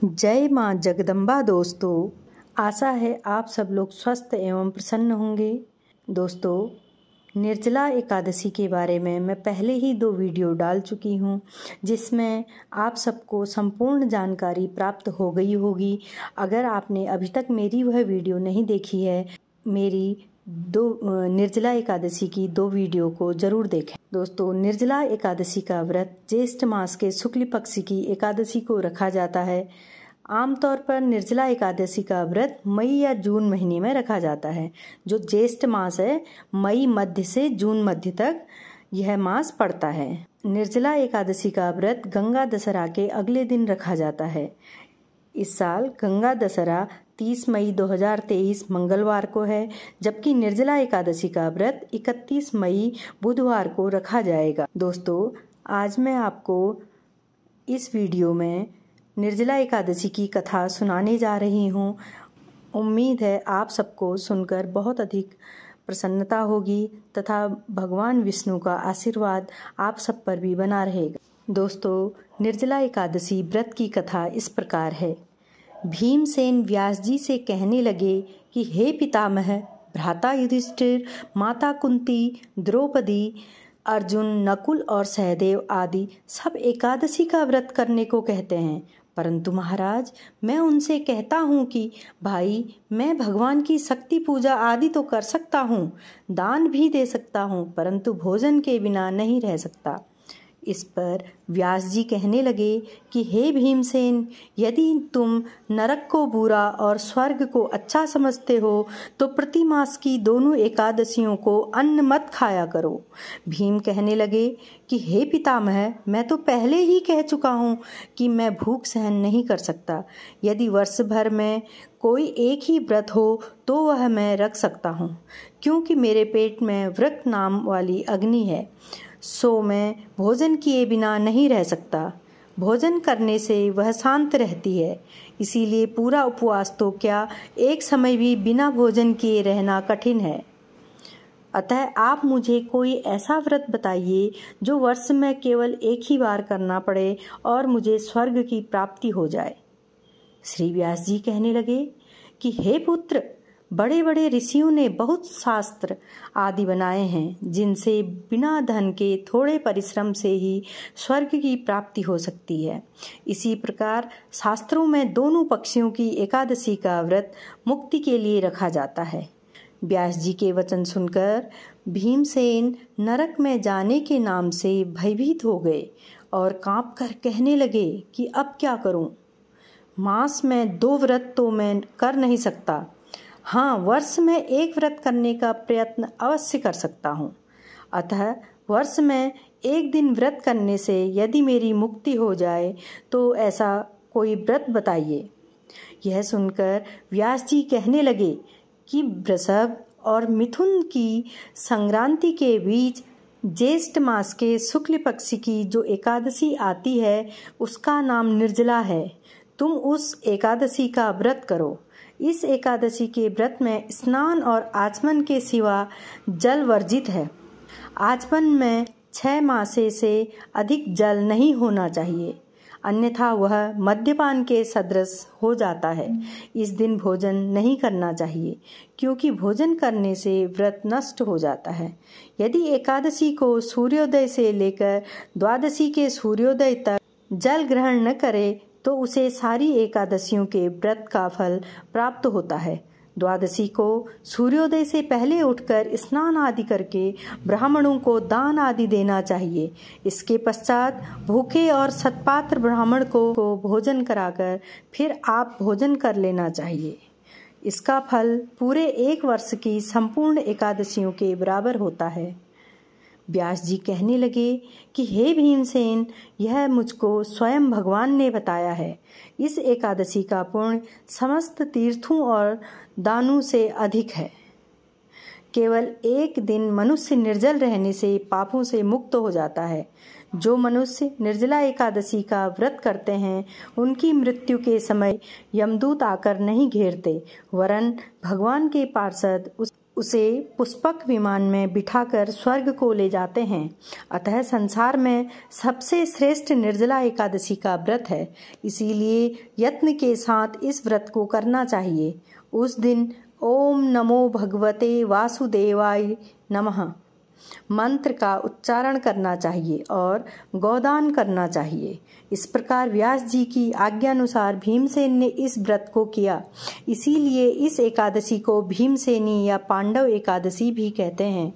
जय माँ जगदम्बा। दोस्तों, आशा है आप सब लोग स्वस्थ एवं प्रसन्न होंगे। दोस्तों, निर्जला एकादशी के बारे में मैं पहले ही 2 वीडियो डाल चुकी हूँ, जिसमें आप सबको संपूर्ण जानकारी प्राप्त हो गई होगी। अगर आपने अभी तक मेरी वह वीडियो नहीं देखी है, मेरी निर्जला एकादशी की 2 वीडियो को जरूर देखें। दोस्तों, निर्जला एकादशी का व्रत ज्येष्ठ मास के शुक्ल पक्ष की एकादशी को रखा जाता है। आमतौर पर निर्जला एकादशी का व्रत मई या जून महीने में रखा जाता है। जो ज्येष्ठ मास है, मई मध्य से जून मध्य तक यह मास पड़ता है। निर्जला एकादशी का व्रत गंगा दशहरा के अगले दिन रखा जाता है। इस साल गंगा दशहरा 30 मई 2023 मंगलवार को है, जबकि निर्जला एकादशी का व्रत 31 मई बुधवार को रखा जाएगा। दोस्तों, आज मैं आपको इस वीडियो में निर्जला एकादशी की कथा सुनाने जा रही हूँ। उम्मीद है आप सबको सुनकर बहुत अधिक प्रसन्नता होगी तथा भगवान विष्णु का आशीर्वाद आप सब पर भी बना रहेगा। दोस्तों, निर्जला एकादशी व्रत की कथा इस प्रकार है। भीमसेन व्यास जी से कहने लगे कि हे पितामह, भ्राता युधिष्ठिर, माता कुंती, द्रौपदी, अर्जुन, नकुल और सहदेव आदि सब एकादशी का व्रत करने को कहते हैं, परंतु महाराज, मैं उनसे कहता हूँ कि भाई, मैं भगवान की शक्ति पूजा आदि तो कर सकता हूँ, दान भी दे सकता हूँ, परंतु भोजन के बिना नहीं रह सकता। इस पर व्यास जी कहने लगे कि हे भीमसेन, यदि तुम नरक को बुरा और स्वर्ग को अच्छा समझते हो तो प्रति मास की दोनों एकादशियों को अन्न मत खाया करो। भीम कहने लगे कि हे पितामह, मैं तो पहले ही कह चुका हूँ कि मैं भूख सहन नहीं कर सकता। यदि वर्ष भर में कोई एक ही व्रत हो तो वह मैं रख सकता हूँ, क्योंकि मेरे पेट में वृक नाम वाली अग्नि है, सो मैं भोजन किए बिना नहीं रह सकता। भोजन करने से वह शांत रहती है, इसीलिए पूरा उपवास तो क्या, एक समय भी बिना भोजन किए रहना कठिन है। अतः आप मुझे कोई ऐसा व्रत बताइए जो वर्ष में केवल एक ही बार करना पड़े और मुझे स्वर्ग की प्राप्ति हो जाए। श्री व्यास जी कहने लगे कि हे पुत्र, बड़े बड़े ऋषियों ने बहुत शास्त्र आदि बनाए हैं, जिनसे बिना धन के थोड़े परिश्रम से ही स्वर्ग की प्राप्ति हो सकती है। इसी प्रकार शास्त्रों में दोनों पक्षों की एकादशी का व्रत मुक्ति के लिए रखा जाता है। व्यास जी के वचन सुनकर भीमसेन नरक में जाने के नाम से भयभीत हो गए और कांप कर कहने लगे कि अब क्या करूं? मास में 2 व्रत तो मैं कर नहीं सकता। हाँ, वर्ष में एक व्रत करने का प्रयत्न अवश्य कर सकता हूँ। अतः वर्ष में एक दिन व्रत करने से यदि मेरी मुक्ति हो जाए तो ऐसा कोई व्रत बताइए। यह सुनकर व्यास जी कहने लगे कि वृषभ और मिथुन की संक्रांति के बीच ज्येष्ठ मास के शुक्ल पक्ष की जो एकादशी आती है, उसका नाम निर्जला है। तुम उस एकादशी का व्रत करो। इस एकादशी के व्रत में स्नान और आचमन के सिवा जल वर्जित है। आचमन में 6 मासे से अधिक जल नहीं होना चाहिए, अन्यथा वह मद्यपान के सदृश हो जाता है। इस दिन भोजन नहीं करना चाहिए, क्योंकि भोजन करने से व्रत नष्ट हो जाता है। यदि एकादशी को सूर्योदय से लेकर द्वादशी के सूर्योदय तक जल ग्रहण न करे तो उसे सारी एकादशियों के व्रत का फल प्राप्त होता है। द्वादशी को सूर्योदय से पहले उठकर स्नान आदि करके ब्राह्मणों को दान आदि देना चाहिए। इसके पश्चात भूखे और सत्पात्र ब्राह्मण को भोजन कराकर फिर आप भोजन कर लेना चाहिए। इसका फल पूरे 1 वर्ष की संपूर्ण एकादशियों के बराबर होता है। व्यास जी कहने लगे कि हे भीमसेन, यह मुझको स्वयं भगवान ने बताया है। इस एकादशी का पुण्य समस्त तीर्थों और दानों से अधिक है। केवल एक दिन मनुष्य निर्जल रहने से पापों से मुक्त हो जाता है। जो मनुष्य निर्जला एकादशी का व्रत करते हैं, उनकी मृत्यु के समय यमदूत आकर नहीं घेरते, वरन भगवान के पार्षद उसे पुष्पक विमान में बिठाकर स्वर्ग को ले जाते हैं। अतः संसार में सबसे श्रेष्ठ निर्जला एकादशी का व्रत है, इसीलिए यत्न के साथ इस व्रत को करना चाहिए। उस दिन ओम नमो भगवते वासुदेवाय नमः मंत्र का उच्चारण करना चाहिए और गोदान करना चाहिए। इस प्रकार व्यास जी की आज्ञानुसार भीमसेन ने इस व्रत को किया, इसीलिए इस एकादशी को भीमसेनी या पांडव एकादशी भी कहते हैं।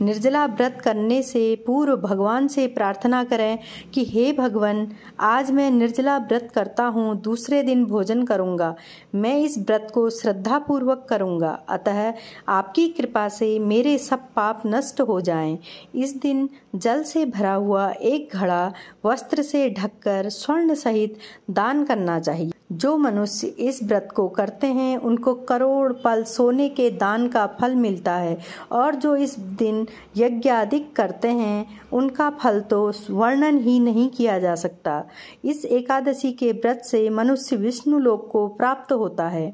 निर्जला व्रत करने से पूर्व भगवान से प्रार्थना करें कि हे भगवान, आज मैं निर्जला व्रत करता हूँ, दूसरे दिन भोजन करूँगा, मैं इस व्रत को श्रद्धापूर्वक करूँगा, अतः आपकी कृपा से मेरे सब पाप नष्ट हो जाएं। इस दिन जल से भरा हुआ एक घड़ा वस्त्र से ढककर स्वर्ण सहित दान करना चाहिए। जो मनुष्य इस व्रत को करते हैं उनको करोड़ पल सोने के दान का फल मिलता है, और जो इस दिन यज्ञादिक करते हैं उनका फल तो वर्णन ही नहीं किया जा सकता। इस एकादशी के व्रत से मनुष्य विष्णु लोक को प्राप्त होता है।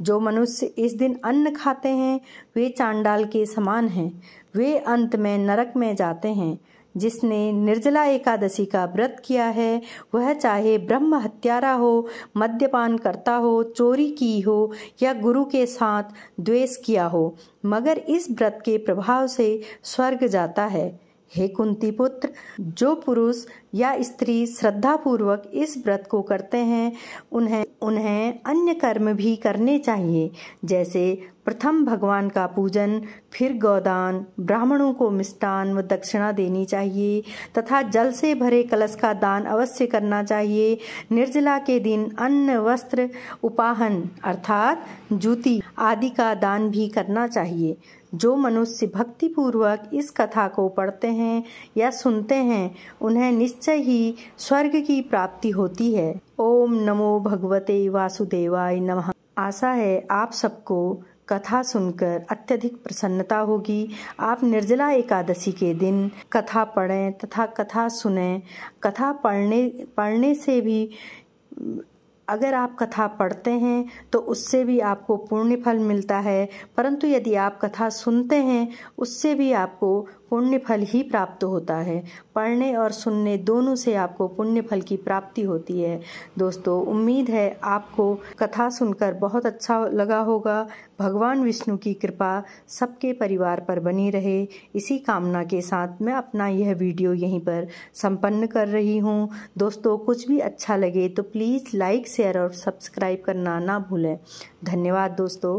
जो मनुष्य इस दिन अन्न खाते हैं वे चांडाल के समान हैं, वे अंत में नरक में जाते हैं। जिसने निर्जला एकादशी का व्रत किया है वह चाहे ब्रह्म हत्यारा हो, मद्यपान करता हो, चोरी की हो या गुरु के साथ द्वेष किया हो, मगर इस व्रत के प्रभाव से स्वर्ग जाता है। हे कुंती पुत्र, जो पुरुष या स्त्री श्रद्धापूर्वक इस व्रत को करते हैं उन्हें अन्य कर्म भी करने चाहिए, जैसे प्रथम भगवान का पूजन, फिर गोदान, ब्राह्मणों को मिष्टान व दक्षिणा देनी चाहिए तथा जल से भरे कलश का दान अवश्य करना चाहिए। निर्जला के दिन अन्न, वस्त्र, उपाहन अर्थात जूती आदि का दान भी करना चाहिए। जो मनुष्य भक्तिपूर्वक इस कथा को पढ़ते हैं या सुनते हैं उन्हें निश्चय ही स्वर्ग की प्राप्ति होती है। ओम नमो भगवते वासुदेवाय नमः। आशा है आप सबको कथा सुनकर अत्यधिक प्रसन्नता होगी। आप निर्जला एकादशी के दिन कथा पढ़ें तथा कथा सुनें। कथा पढ़ने से भी, अगर आप कथा पढ़ते हैं तो उससे भी आपको पुण्य फल मिलता है, परंतु यदि आप कथा सुनते हैं उससे भी आपको पुण्य फल ही प्राप्त होता है। पढ़ने और सुनने दोनों से आपको पुण्य फल की प्राप्ति होती है। दोस्तों, उम्मीद है आपको कथा सुनकर बहुत अच्छा लगा होगा। भगवान विष्णु की कृपा सबके परिवार पर बनी रहे, इसी कामना के साथ मैं अपना यह वीडियो यहीं पर संपन्न कर रही हूँ। दोस्तों, कुछ भी अच्छा लगे तो प्लीज़ लाइक, शेयर और सब्सक्राइब करना ना भूलें। धन्यवाद दोस्तों।